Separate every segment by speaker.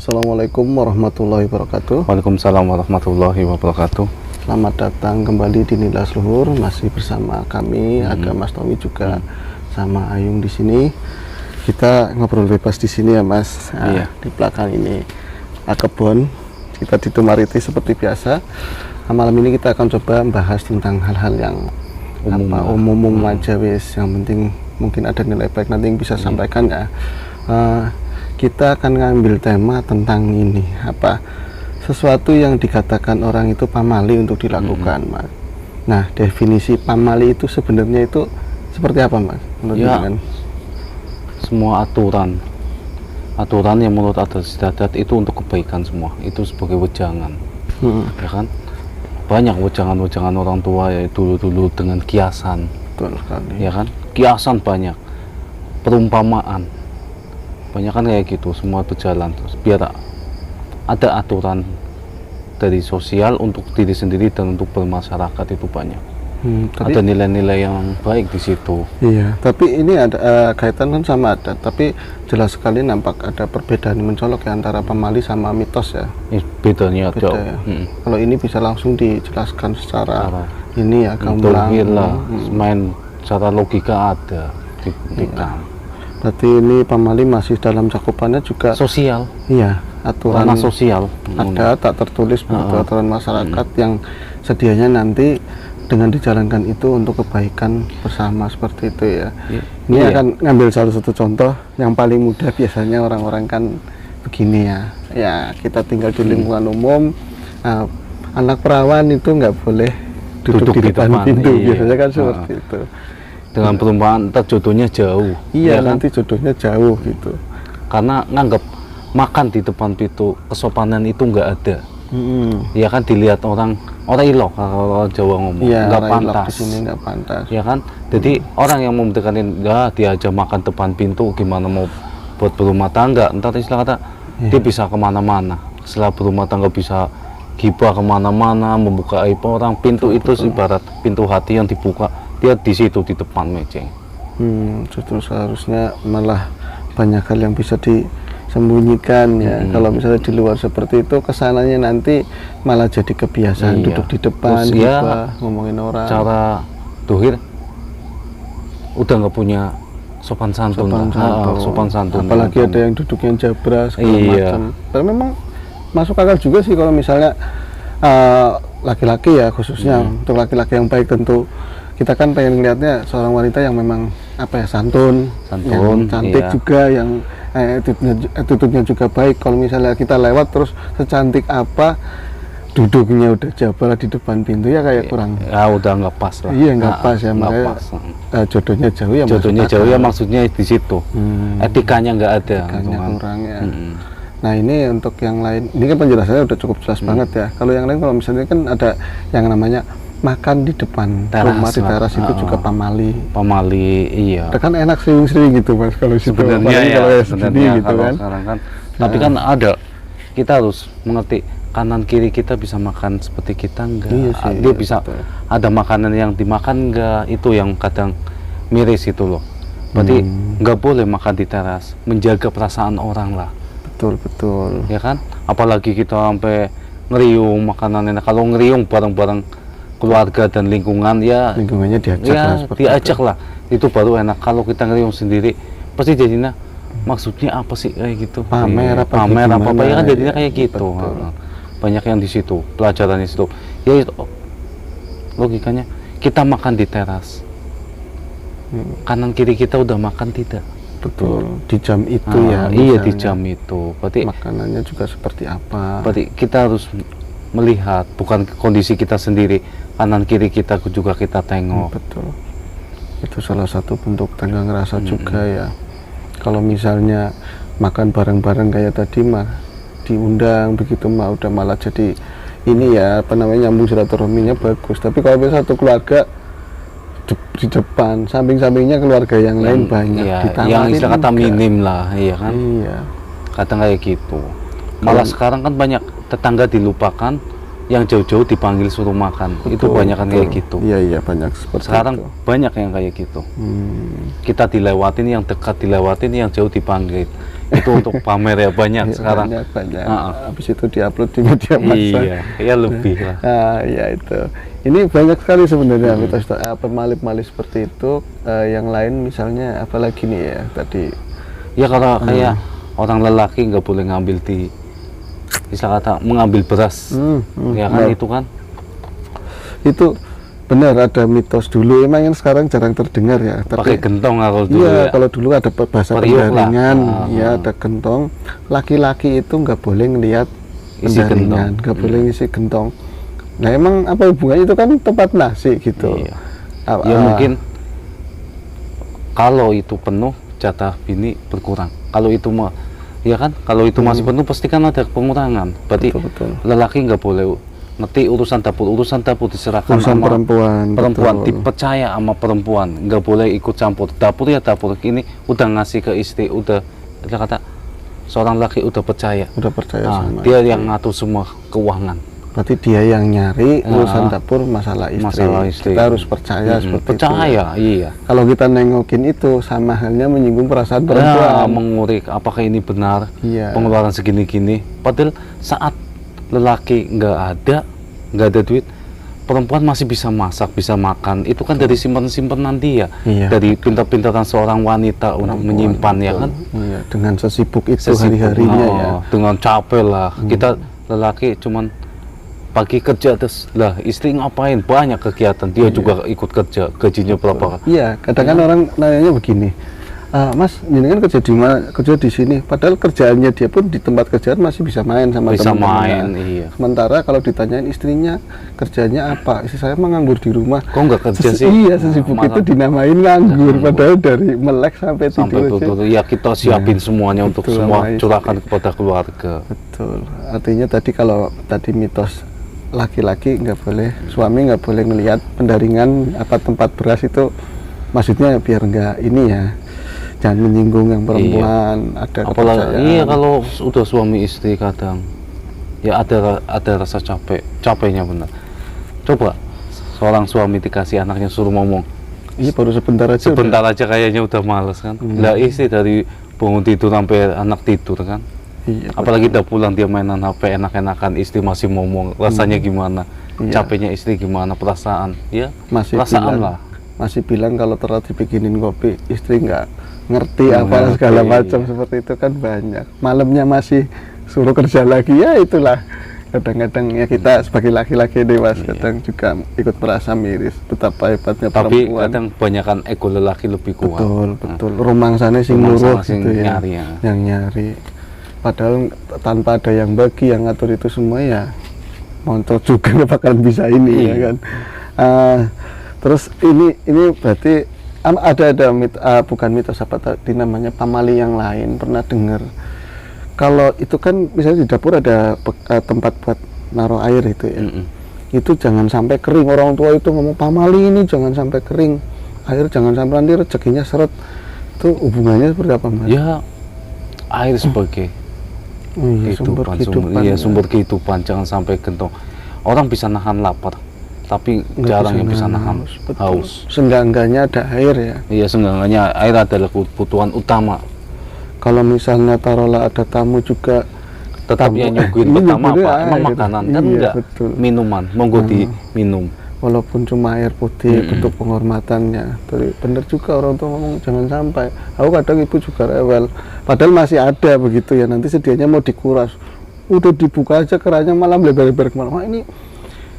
Speaker 1: Assalamualaikum warahmatullahi wabarakatuh.
Speaker 2: Waalaikumsalam warahmatullahi wabarakatuh.
Speaker 1: Selamat datang kembali di Nilas Luhur, masih bersama kami, ada Mas Tommy juga, sama Ayung di sini. Kita ngobrol bebas di sini ya Mas.
Speaker 2: Iya.
Speaker 1: Di belakang ini kebun, kita di Tumariti seperti biasa. Malam ini kita akan coba membahas tentang hal-hal yang umum aja wis. Yang penting mungkin ada nilai baik nanti yang bisa sampaikan ya. Kita akan ngambil tema tentang ini, sesuatu yang dikatakan orang itu pamali untuk dilakukan, Mas. Nah, definisi pamali itu sebenarnya itu seperti apa, Mas? Menurut
Speaker 2: Ya, semua aturan yang menurut adat istiadat itu untuk kebaikan semua, itu sebagai wejangan, ya kan? Banyak wejangan orang tua ya dulu dengan kiasan,
Speaker 1: Betul sekali.
Speaker 2: ya kan? Kiasan banyak, perumpamaan, banyak kan kayak gitu, semua berjalan terus biar ada aturan dari sosial untuk diri sendiri dan untuk bermasyarakat itu banyak. Ada nilai-nilai yang baik di situ.
Speaker 1: Iya, tapi ini ada kaitan kan sama adat, tapi jelas sekali nampak ada perbedaan mencolok ya antara pamali sama mitos ya.
Speaker 2: Bedanya
Speaker 1: Beda
Speaker 2: jauh.
Speaker 1: ya. Kalau ini bisa langsung dijelaskan secara ini ya,
Speaker 2: Betul
Speaker 1: gamblang.
Speaker 2: lah, main secara logika ada di
Speaker 1: Berarti ini pamali masih dalam cakupannya juga
Speaker 2: sosial,
Speaker 1: iya, aturan
Speaker 2: ranah sosial.
Speaker 1: ada tak tertulis begitu, aturan masyarakat yang sedianya nanti dengan dijalankan itu untuk kebaikan bersama seperti itu ya. Ini akan ngambil salah satu contoh yang paling mudah, biasanya orang-orang kan begini ya. Ya, kita tinggal di lingkungan umum, anak perawan itu nggak boleh duduk di depan pintu, biasanya kan seperti itu.
Speaker 2: Dengan perumpamaan ntar jodohnya jauh.
Speaker 1: Iya,
Speaker 2: ya kan?
Speaker 1: nanti jodohnya jauh gitu.
Speaker 2: Karena nganggap makan di depan pintu kesopanan itu nggak ada. Ya kan, dilihat orang ilok kalau Jawa ngomong,
Speaker 1: Iya,
Speaker 2: nggak
Speaker 1: orang ilok
Speaker 2: pantas.
Speaker 1: di sini nggak pantas.
Speaker 2: Ya kan, jadi orang yang mau mendekatin, dia aja makan depan pintu, gimana mau buat berumah tangga? Ntar istilah kata dia bisa kemana-mana. Setelah berumah tangga bisa gibah kemana-mana, membuka aib orang. Pintu itu ibarat pintu hati yang dibuka, dia di situ di depan mejeng.
Speaker 1: Justru seharusnya malah banyak hal yang bisa disembunyikan ya. Kalau misalnya di luar seperti itu, kesananya nanti malah jadi kebiasaan duduk di depan,
Speaker 2: terus
Speaker 1: gibah, ngomongin orang.
Speaker 2: Cara dohir udah nggak punya sopan santun. Sopan santun.
Speaker 1: Apalagi ada yang duduknya jabra segala macam. Dan memang masuk akal juga sih kalau misalnya laki-laki ya, khususnya untuk laki-laki yang baik, tentu kita kan pengen melihatnya seorang wanita yang memang santun, yang cantik juga, yang attitude-nya juga baik. Kalau misalnya kita lewat terus secantik apa, duduknya udah jabra di depan pintu, ya kayak kurang.
Speaker 2: Ya udah nggak pas lah.
Speaker 1: Iya, nggak pas ya, makanya jodohnya jauh ya.
Speaker 2: Jodohnya jauh ya, maksudnya di situ. Etikanya nggak ada.
Speaker 1: Etikanya kurang ya. Nah, ini untuk yang lain, ini kan penjelasannya udah cukup jelas banget ya. Kalau yang lain, kalau misalnya kan ada yang namanya makan di depan rumah di teras, itu juga pamali.
Speaker 2: Iya.
Speaker 1: Itu kan enak sering-sering gitu Mas, kalau situ.
Speaker 2: Sebenarnya ya,
Speaker 1: kalau segini gitu
Speaker 2: kalau
Speaker 1: kan.
Speaker 2: sekarang kan. Tapi kan ada, kita harus mengerti kanan kiri kita bisa makan seperti kita enggak.
Speaker 1: Iya sih,
Speaker 2: dia bisa ada makanan yang dimakan enggak, itu yang kadang miris itu loh. Berarti nggak boleh makan di teras, menjaga perasaan orang lah.
Speaker 1: Betul.
Speaker 2: Ya kan? Apalagi kita sampai ngeriung makanan enak. Kalau ngeriung bareng-bareng keluarga dan lingkungan, ya
Speaker 1: lingkungannya diajak lah,
Speaker 2: diajak lah, itu baru enak. Kalau kita ngeriung sendiri pasti jadinya maksudnya apa sih kayak gitu,
Speaker 1: pamer apa
Speaker 2: ya kan, jadinya kayak gitu. Banyak yang di situ, pelajaran di situ ya. Itu logikanya, kita makan di teras, kanan kiri kita udah makan tidak?
Speaker 1: Betul, di jam itu ya.
Speaker 2: Iya, di jam itu. Berarti
Speaker 1: makanannya juga seperti apa.
Speaker 2: Berarti kita harus melihat, bukan kondisi kita sendiri, kanan kiri kita juga kita tengok.
Speaker 1: Betul. Itu salah satu bentuk tenggang rasa juga ya. Kalau misalnya makan bareng-bareng kayak tadi mah diundang begitu mah udah malah jadi ini ya, nyambung silaturahminya bagus. Tapi kalau misalnya satu keluarga di depan, samping-sampingnya keluarga yang lain banyak,
Speaker 2: yang istilah kata minim lah, iya kan?
Speaker 1: Iya.
Speaker 2: Kadang kayak gitu. Malah sekarang kan banyak tetangga dilupakan, yang jauh-jauh dipanggil suruh makan. Itu banyak kan kayak gitu.
Speaker 1: Iya banyak seperti
Speaker 2: Sekarang
Speaker 1: itu.
Speaker 2: banyak yang kayak gitu. Kita dilewatin, yang dekat dilewatin, yang jauh dipanggil. Itu untuk pamer ya banyak
Speaker 1: Iya,
Speaker 2: sekarang.
Speaker 1: banyak.
Speaker 2: Ah, ah.
Speaker 1: Habis itu diupload di media massa.
Speaker 2: Iya, ya lebih lah.
Speaker 1: Ya itu. Ini banyak sekali sebenarnya mitos pemali-pemali seperti itu. Yang lain misalnya apalagi nih ya tadi.
Speaker 2: Ya kalau kayak orang lelaki nggak boleh ngambil di istilah kata mengambil beras, ya kan
Speaker 1: benar.
Speaker 2: itu kan.
Speaker 1: Itu benar ada mitos dulu. Emang yang sekarang jarang terdengar ya.
Speaker 2: Pakai
Speaker 1: Tapi
Speaker 2: gentong lah kalau dulu
Speaker 1: iya,
Speaker 2: ya.
Speaker 1: kalau dulu ada bahasa
Speaker 2: Periuk lah.
Speaker 1: pendaringan, ya ada gentong. Laki-laki itu nggak boleh ngelihat
Speaker 2: Isi
Speaker 1: pendaringan,
Speaker 2: gentong.
Speaker 1: nggak boleh ngisi gentong. Nah emang apa hubungannya itu kan tempat nasi gitu.
Speaker 2: Iya. Ya mungkin kalau itu penuh jatah bini berkurang. Kalau itu mah, ya kan? Kalau itu masih penuh pasti kan ada pengurangan. Berarti
Speaker 1: Betul.
Speaker 2: lelaki nggak boleh ngerti urusan dapur diserahkan
Speaker 1: Urusan
Speaker 2: sama
Speaker 1: perempuan, betul.
Speaker 2: dipercaya sama perempuan, nggak boleh ikut campur dapur ya dapur. Ini udah ngasih ke istri, udah kata seorang laki udah percaya.
Speaker 1: Udah percaya sama
Speaker 2: Dia yang ngatur semua keuangan.
Speaker 1: berarti dia yang nyari urusan dapur masalah istri. Kita harus percaya seperti
Speaker 2: percaya,
Speaker 1: itu.
Speaker 2: iya.
Speaker 1: Kalau kita nengokin itu sama halnya menyinggung perasaan perempuan.
Speaker 2: Mengurik apakah ini benar,
Speaker 1: Iya.
Speaker 2: pengeluaran segini-gini. Padahal saat lelaki nggak ada duit, perempuan masih bisa masak, bisa makan. Itu kan dari simpan-simpanan dia,
Speaker 1: Iya.
Speaker 2: dari pintar-pintaran seorang wanita untuk menyimpan, ya kan.
Speaker 1: Iya, dengan sesibuk itu
Speaker 2: Sesibuk,
Speaker 1: hari-harinya ya.
Speaker 2: dengan capek lah. Kita lelaki cuman pagi kerja terus lah, istri ngapain, banyak kegiatan, dia juga ikut kerja, gajinya berapa.
Speaker 1: Iya, kadang kan orang nanyanya begini, Mas, ini kan kerja di mana? Kerja di sini. Padahal kerjaannya dia pun di tempat kerjaan masih bisa main sama
Speaker 2: Bisa
Speaker 1: teman-temannya.
Speaker 2: main, iya.
Speaker 1: Sementara kalau ditanyain istrinya kerjanya apa, istri saya menganggur di rumah.
Speaker 2: Kok nggak kerja sih?
Speaker 1: Iya, sesibuk
Speaker 2: Malah
Speaker 1: itu dinamain nganggur. Padahal dari melek sampai
Speaker 2: sampai
Speaker 1: tidur aja.
Speaker 2: betul, ya kita siapin semuanya untuk
Speaker 1: betul,
Speaker 2: semua
Speaker 1: sama istri.
Speaker 2: curahkan kepada keluarga.
Speaker 1: Betul. Artinya tadi kalau tadi mitos laki-laki nggak boleh, suami nggak boleh ngelihat pendaringan apa tempat beras itu, maksudnya biar nggak ini ya, jangan menyinggung yang perempuan. Ada
Speaker 2: Apalagi
Speaker 1: kepercayaan.
Speaker 2: iya kalau sudah suami istri kadang ya ada rasa capeknya benar. Coba seorang suami dikasih anaknya suruh ngomong
Speaker 1: Iya baru sebentar aja.
Speaker 2: sebentar aja kayaknya udah males kan. Lah istri dari bangun tidur sampai anak tidur kan.
Speaker 1: Iya,
Speaker 2: Apalagi udah pulang dia mainan HP enak-enakan, istri masih ngomong rasanya gimana,
Speaker 1: Iya.
Speaker 2: capeknya istri gimana, perasaan ya
Speaker 1: masih
Speaker 2: perasaan
Speaker 1: bilang,
Speaker 2: lah.
Speaker 1: masih bilang kalau telat dibikinin kopi istri nggak ngerti
Speaker 2: Nggak
Speaker 1: apa
Speaker 2: ngerti,
Speaker 1: segala macam
Speaker 2: iya.
Speaker 1: seperti itu kan banyak. Malamnya masih suruh kerja lagi, ya itulah. Kadang-kadang ya kita sebagai laki-laki dewasa kadang juga ikut merasa miris betapa hebatnya
Speaker 2: Tapi
Speaker 1: perempuan.
Speaker 2: kadang kebanyakan ego lelaki lebih kuat.
Speaker 1: Betul. Rumangsane sing
Speaker 2: Rumangsane
Speaker 1: luruh
Speaker 2: sing
Speaker 1: gitu ya.
Speaker 2: nyari ya.
Speaker 1: Yang nyari. Padahal tanpa ada yang bagi, yang ngatur itu semua ya montok juga nggak bakalan bisa ini ya kan. Terus ini berarti ada bukan mitos apa tadi namanya pamali yang lain, pernah dengar kalau itu kan misalnya di dapur ada tempat buat naruh air itu ya. Itu jangan sampai kering. Orang tua itu ngomong pamali ini jangan sampai kering, air jangan sampai nanti rezekinya seret. Itu hubungannya seperti apa, Mas?
Speaker 2: Ya air sebagai
Speaker 1: Sumber kehidupan.
Speaker 2: Iya, sumber kehidupan, jangan sampai gentong. Orang bisa nahan lapar, tapi jarang yang bisa nahan haus.
Speaker 1: Seenggak-enggaknya ada air ya.
Speaker 2: Iya, seenggaknya air adalah kebutuhan utama.
Speaker 1: Kalau misalnya taruhlah ada tamu juga
Speaker 2: Tetap yang nyuguhin
Speaker 1: Iya,
Speaker 2: pertama
Speaker 1: nyuguhin
Speaker 2: apa? Emang
Speaker 1: air.
Speaker 2: makanan kan
Speaker 1: Iya,
Speaker 2: enggak
Speaker 1: betul.
Speaker 2: minuman, monggo diminum.
Speaker 1: Walaupun cuma air putih bentuk penghormatannya. Tapi bener juga orang tua ngomong jangan sampai. Aku kadang ibu juga rewel. Padahal masih ada begitu ya. Nanti sedianya mau dikuras. Udah dibuka aja kerannya malah lebar-lebar kemana. Wah ini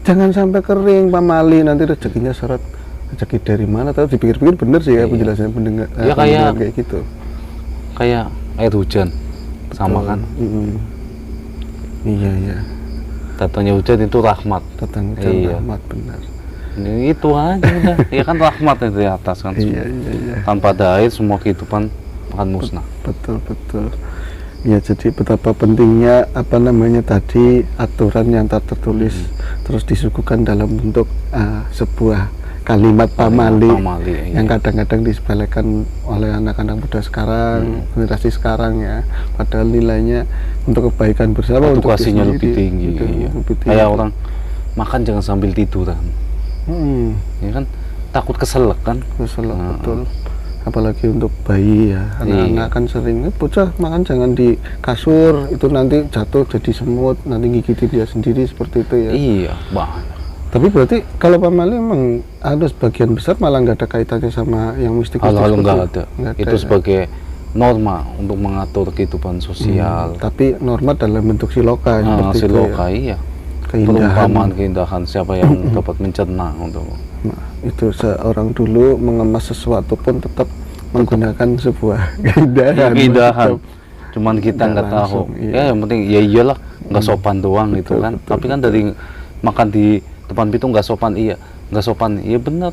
Speaker 1: jangan sampai kering pamali nanti rezekinya seret. Rezeki dari mana? Tahu dipikir-pikir bener sih ya penjelasannya pendengar.
Speaker 2: Ya
Speaker 1: kayak gitu.
Speaker 2: Kayak air hujan sama kan.
Speaker 1: Iya.
Speaker 2: Datangnya hujan itu rahmat.
Speaker 1: Datang hujan
Speaker 2: Iya.
Speaker 1: rahmat benar.
Speaker 2: Itu aja udah. Ya kan rahmat itu di atas kan.
Speaker 1: Iya.
Speaker 2: Tanpa ada air semua kehidupan akan musnah.
Speaker 1: Betul. Ya jadi betapa pentingnya apa namanya tadi aturan yang tak tertulis terus disuguhkan dalam bentuk sebuah kalimat pamali
Speaker 2: Pamali,
Speaker 1: yang
Speaker 2: iya.
Speaker 1: kadang-kadang disepelekan oleh anak-anak muda sekarang, generasi sekarang ya. Padahal nilainya untuk kebaikan bersama, untuk
Speaker 2: edukasinya
Speaker 1: diri
Speaker 2: lebih
Speaker 1: sendiri,
Speaker 2: tinggi,
Speaker 1: gitu,
Speaker 2: iya.
Speaker 1: lebih tinggi.
Speaker 2: Kayak orang makan jangan sambil tiduran, ya kan, takut keselak kan.
Speaker 1: Masalah betul. Apalagi untuk bayi ya, anak-anak kan sering bocah makan jangan di kasur, itu nanti jatuh jadi semut, nanti gigitin dia sendiri seperti itu ya.
Speaker 2: Iya, banyak.
Speaker 1: Tapi berarti kalau Pak Mali memang ada sebagian besar malah nggak ada kaitannya sama yang mistik.
Speaker 2: Hal-hal nggak ada.
Speaker 1: Nggak
Speaker 2: Itu
Speaker 1: ada, ya.
Speaker 2: sebagai norma untuk mengatur kehidupan sosial.
Speaker 1: Tapi norma dalam bentuk siloka seperti
Speaker 2: Siloka,
Speaker 1: itu ya.
Speaker 2: iya.
Speaker 1: Keindahan.
Speaker 2: Perumpamaan keindahan, siapa yang dapat mencerna untuk
Speaker 1: Nah, itu seorang dulu mengemas sesuatu pun tetap menggunakan sebuah keindahan.
Speaker 2: keindahan. Cuman kita
Speaker 1: Nggak
Speaker 2: nggak tahu.
Speaker 1: langsung, iya.
Speaker 2: Ya yang penting ya iyalah nggak sopan doang gitu
Speaker 1: Betul,
Speaker 2: kan.
Speaker 1: betul,
Speaker 2: Tapi kan dari makan di depan pintu nggak sopan, iya. Nggak sopan, iya benar.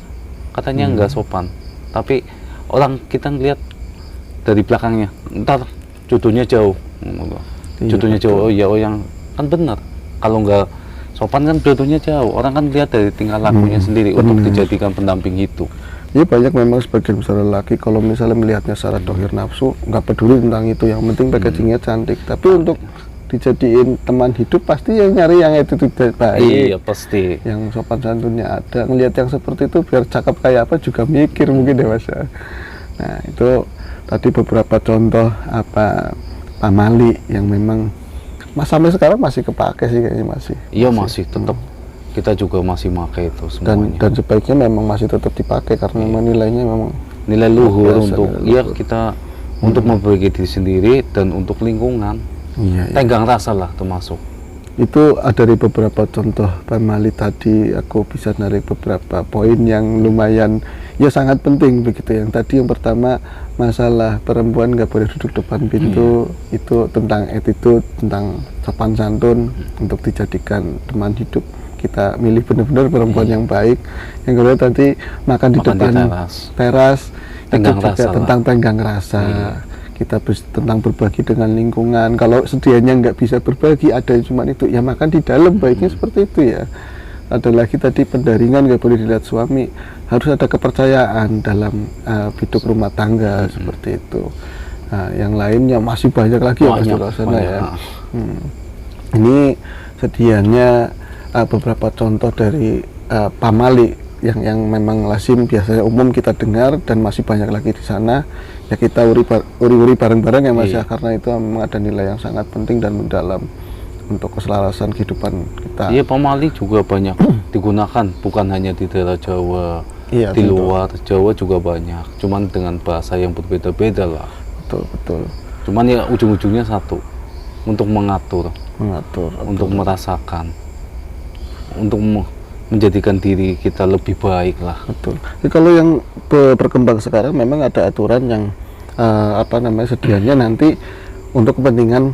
Speaker 2: Katanya nggak sopan. Tapi orang kita ngeliat dari belakangnya, ntar cucunya jauh.
Speaker 1: Iya,
Speaker 2: Cucunya jauh, oh ya, oh yang kan benar. Kalau nggak sopan kan jodohnya jauh. Orang kan lihat dari tingkah lakunya sendiri untuk dijadikan pendamping hidup.
Speaker 1: Ya banyak memang sebagian besar lelaki kalau misalnya melihatnya secara dohir nafsu nggak peduli tentang itu, yang penting packagingnya cantik. Tapi untuk dijadiin teman hidup pasti yang nyari yang attitude baik,
Speaker 2: Iya pasti.
Speaker 1: yang sopan santunnya ada. Ngelihat yang seperti itu biar cakep kayak apa juga mikir mungkin deh Mas ya. Nah itu tadi beberapa contoh apa pamali yang memang sampai sekarang masih kepake sih kayaknya masih.
Speaker 2: Iya masih tetap kita juga masih pakai itu semuanya.
Speaker 1: Dan sebaiknya memang masih tetap dipakai karena memang nilainya memang
Speaker 2: Nilai luhur
Speaker 1: biasa,
Speaker 2: untuk
Speaker 1: nilai
Speaker 2: ya
Speaker 1: luhur.
Speaker 2: kita untuk memperbaiki diri sendiri dan untuk lingkungan.
Speaker 1: iya.
Speaker 2: Tenggang rasa lah termasuk.
Speaker 1: Itu ada dari beberapa contoh pamali tadi, aku bisa narik beberapa poin yang lumayan ya sangat penting begitu. Yang tadi yang pertama masalah perempuan nggak boleh duduk depan pintu, itu tentang attitude, tentang sopan santun untuk dijadikan teman hidup. Kita milih benar-benar perempuan yang baik. Yang kedua tadi makan di
Speaker 2: Makan di
Speaker 1: depan teras,
Speaker 2: Tenggang
Speaker 1: itu juga
Speaker 2: rasa lah.
Speaker 1: tentang tenggang rasa. Kita tentang berbagi dengan lingkungan. Kalau sedianya nggak bisa berbagi, ada yang cuma itu, ya makan di dalam, baiknya seperti itu ya. Ada lagi tadi pendaringan, nggak boleh dilihat suami, harus ada kepercayaan dalam hidup rumah tangga seperti itu. Nah, yang lainnya masih banyak lagi ya Mas di luar sana ya. Ini sedianya beberapa contoh dari pamali yang memang lazim biasanya umum kita dengar dan masih banyak lagi di sana. Ya kita uri bareng-bareng ya Mas ya, karena itu memang ada nilai yang sangat penting dan mendalam untuk keselarasan kehidupan kita.
Speaker 2: Iya, pamali juga banyak digunakan, bukan hanya di daerah Jawa,
Speaker 1: Iya,
Speaker 2: di
Speaker 1: tentu.
Speaker 2: luar Jawa juga banyak. Cuman dengan bahasa yang berbeda-beda lah.
Speaker 1: Betul.
Speaker 2: Cuman ya ujung-ujungnya satu, untuk mengatur,
Speaker 1: Mengatur.
Speaker 2: untuk merasakan, untuk menjadikan diri kita lebih baik lah.
Speaker 1: Betul. Jadi kalau yang berkembang sekarang memang ada aturan yang sedianya nanti untuk kepentingan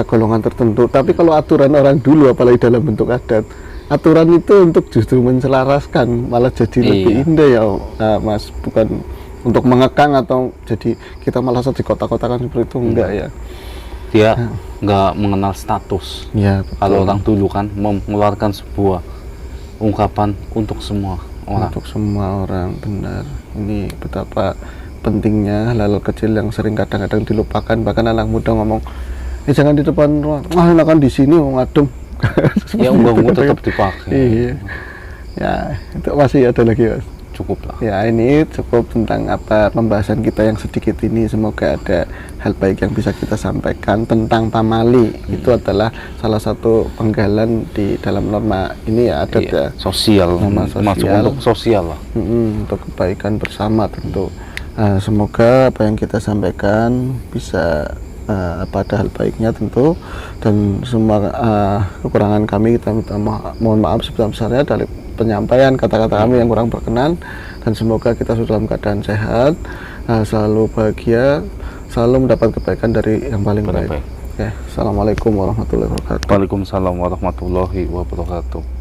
Speaker 1: golongan tertentu. Tapi kalau aturan orang dulu, apalagi dalam bentuk adat, aturan itu untuk justru menselaraskan, malah jadi lebih indah ya Mas, bukan untuk mengekang atau jadi kita malah di kota-kotakan seperti itu, enggak ya.
Speaker 2: Dia nggak mengenal status.
Speaker 1: Ya,
Speaker 2: Kalau orang dulu kan mengeluarkan sebuah ungkapan untuk semua orang.
Speaker 1: untuk semua orang, benar. Ini betapa pentingnya hal-hal kecil yang sering kadang-kadang dilupakan. Bahkan anak muda ngomong, jangan di depan ruang, enakan di sini ngadem.
Speaker 2: Ya unggu-unggu tetap dipakai.
Speaker 1: Iya. Ya, itu masih ada lagi Mas.
Speaker 2: Cukup lah.
Speaker 1: Ya, ini cukup tentang pembahasan kita yang sedikit ini. Semoga ada hal baik yang bisa kita sampaikan tentang pamali. Itu adalah salah satu penggalan di dalam norma ini ya, adat ya.
Speaker 2: Sosial,
Speaker 1: Norma
Speaker 2: masuk
Speaker 1: sosial.
Speaker 2: untuk sosial lah.
Speaker 1: Untuk kebaikan bersama tentu. Semoga apa yang kita sampaikan bisa ada hal baiknya tentu, dan semua kekurangan kami kita minta mohon maaf sebesar-besarnya dari penyampaian kata-kata kami yang kurang berkenan, dan semoga kita sudah dalam keadaan sehat, selalu bahagia, selalu mendapat kebaikan dari yang paling baik. Oke, assalamualaikum warahmatullahi wabarakatuh.
Speaker 2: Waalaikumsalam warahmatullahi wabarakatuh.